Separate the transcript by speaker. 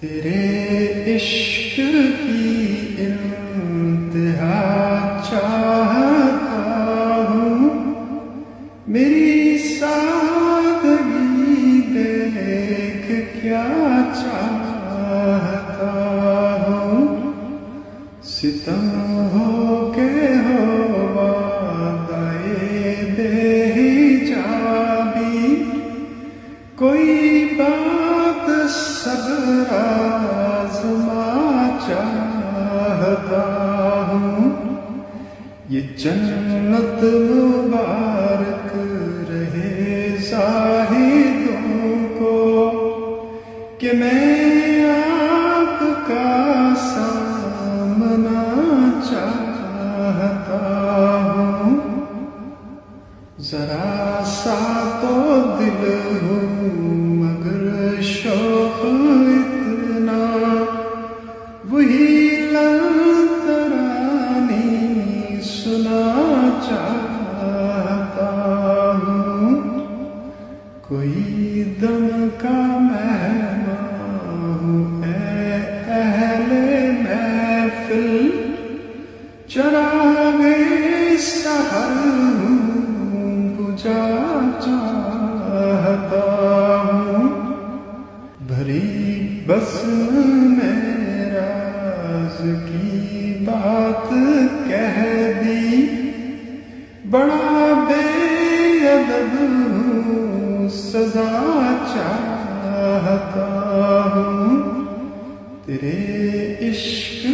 Speaker 1: تیرے عشق کی انتہا چاہتا ہوں، میری سادگی دیکھ کیا چاہتا ہوں، ستم ہو کے ہو وعدۂ بے حجابی، کوئی بات صبر آزما چاہتا ہوں، یہ جنت مبارک رہے زاہدوں کو کہ میں آپ کا سامنا چاہتا ہوں، ذرا سا تو دل ہوں مگر شوق اتنا، وہی لن ترانی سنا چاہتا ہوں، کوئی دم کا مہمان ہوں اے اہل محفل، چراغ سحر بجھا چاہتا ہوں، بھری بزم میں راز کی بات کہہ دی، بڑا بے ادب ہوں سزا چاہتا ہوں، تیرے عشق